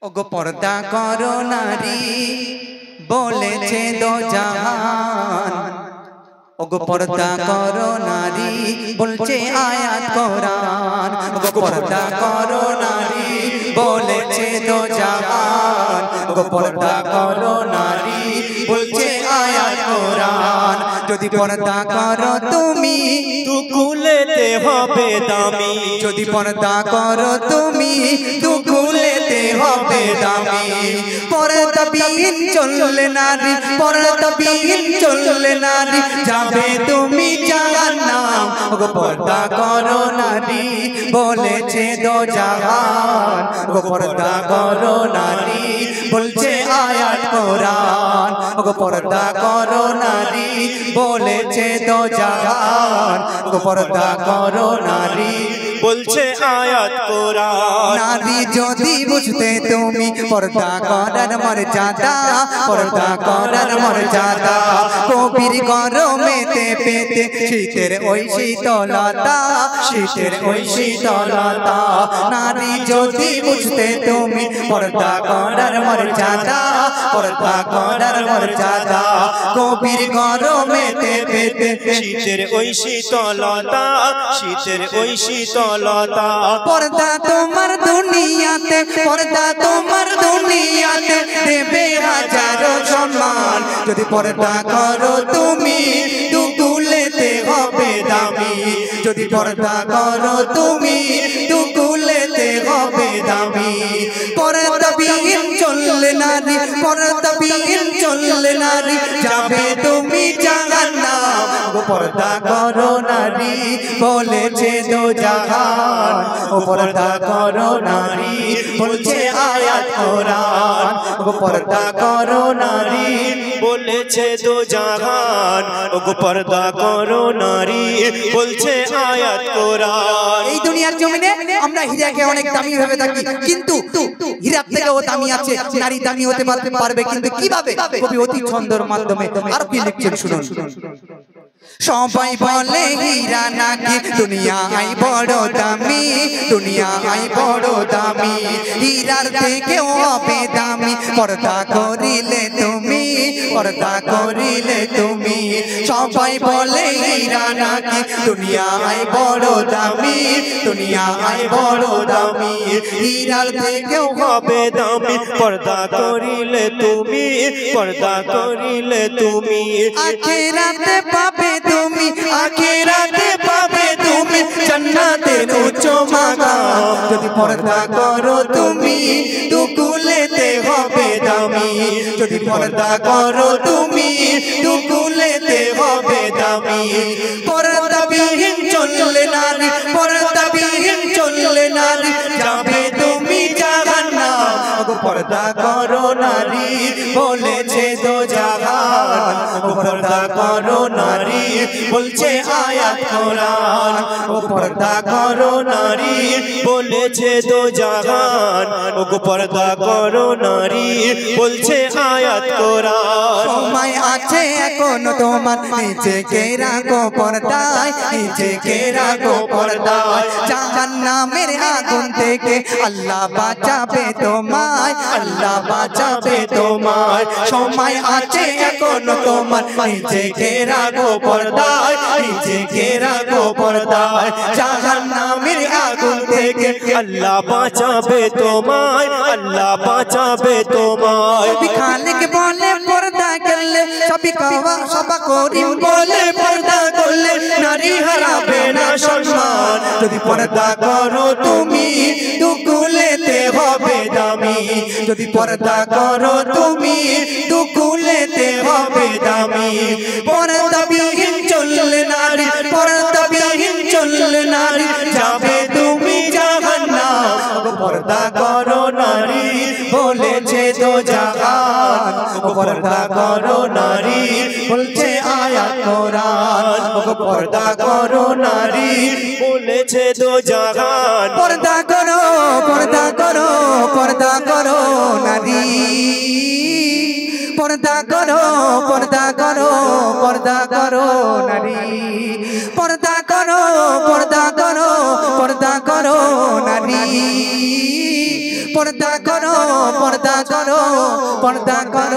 ওগো পর্দা করো নারী বলেছে দো জাহান। ওগো পর্দা করো নারী বলছে আয়াত কোরআন। ওগো পর্দা করো নারী বলেছে দো জাহান। ওগো পর্দা করো নারী বলছে আয়াত কোরআন। যদি পর্দা করো তুমি তু কুলেতে হবে দামি। যদি পর্দা করো তুমি তু কুলেতে হবে দামি। পর্দাবিহীন চললে নারী, পর্দাবিহীন চললে নারী যাবে তুমি জাহান্নাম। ওগো পর্দা করো নারী বলেছে দো জাহান। ওগো পর্দা করো নারী বলছে আয়াত কোরআন। ওগো পর্দা করো নারী বলেছে দো জাহান। ওগো পর্দা করো নারী বলছে আয়াত কোরআন। নারী যদি বুঝতে তুমি পর্দা করার মর্যাদা, পর্দা করার মর্যাদা, কবির গরমেতে পেতে শীতের ওই শীতলতা, শীতের ওই শীতলতা। নারী যদি বুঝতে তুমি পর্দা করার মর্যাদা, পর্দা করার মর্যাদা, কবির গরমেতে পেতে শীতের ওই শীতলতা, শীতের ওই শীতলতা। পর্দা তোমার দুনিয়াতে, পর্দা তোমার দুনিয়াতে দেবে হাজারো সম্মান। যদি পর্দা করো তুমি দুকুলেতে হবে দামি। যদি পর্দা করো তুমি দুকুলেতে হবে দামি। পর্দাবিহীন চললে নারী, পর্দাবিহীন চললে নারী যাবে তুমি জাহান্নাম। ও পর্দা করো নারী বলেছে দো জাহান। ও পর্দা করো নারী বলছে আয়াত কোরআন। ও পর্দা করো নারী বলেছে দো জাহান। ওগো পর্দা করো নারী বলছে আয়াত কোরআন। এই দুনিয়ার জমিনে আমরা হীরাকে অনেক দামি ভেবে থাকি, কিন্তু হীরার থেকেও দামি আছে নারী। দামি হতে পারবে কিন্তু কিভাবে? কবি অতি ছন্দের মাধ্যমে আর কি লিখছেন শুনুন। সবাই বলে হীরা নাকি দুনিয়ায় বড় দামি, দুনিয়ায় বড় দামি। হীরার থেকেও হবে দামি পর্দা করিলে তুমি, পর্দা করিলে তুমি। সবাই বলে হীরা নাকি দুনিয়ায় বড় দামি, দুনিয়ায় বড় দামি। হীরার থেকেও হবে দামি পর্দা করিলে তুমি, পর্দা করিলে তুমি। আখিরাতে পাবে তুমি, আখিরাতে পাবে তুমি জান্নাতের উচ্চ মাকাম। যদি পর্দা করো তুমি দুকুলেতে হবে দামি। যদি পর্দা করো তুমি দুকুলেতে হবে দামি। পর্দাবিহীন চললে নারী, পর্দাবিহীন চললে নারী যাবে তুমি জাহান্নাম। ওগো পর্দা করো নারী বলেছে দো জাহান। ও পর্দা করো নারী বলছে আয়াত কোরআন। ও পর্দা করো নারী বলেছে দো জাহান। ওগো পর্দা করো নারী বলছে আয়াত কোরআন। সময় আছে এখনো তোমার নিজেকে রাখো পর্দায়, নিজেকে রাখো পর্দায়। জাহান্নামের আগুন থেকে আল্লাহ বাঁচাবে তোমায়, আল্লাহ বাঁচাবে তোমায়। সময় আছে এখনো তোমার নিজেকে রাখো পর্দায়, নিজেকে রাখো পর্দায়। জাহান্নামের আগুন থেকে আল্লাহ বাঁচাবে তোমায়, আল্লাহ বাঁচাবে তোমায়। খালিক বলে পর্দা করলে সবই কাওয়া সবা করিম বলে পর্দা করলে নারী হারাবে না সম্মান। যদি পর্দা করো তুমি দুকুলেতে হবে দামি। যদি পর্দা করো তুমি দুকুলেতে হবে দামি। পর্দাবিহীন চললে নারী, পর্দাবিহীন চললে নারী যাবে তুমি জাহান্নাম। পর্দা করো নারী বলেছে দো জাহান। ও পর্দা করো নারী বলছে আয়াত কোরআন। ও পর্দা করো নারী বলেছে দো জাহান। পর্দা করো, পর্দা করো, পর্দা করো নারী। পর্দা করো, পর্দা করো, পর্দা করো নারী। পর্দা করো, পর্দা করো, পর্দা করো নারী। পর্দা করো, পর্দা করো পর্দা করো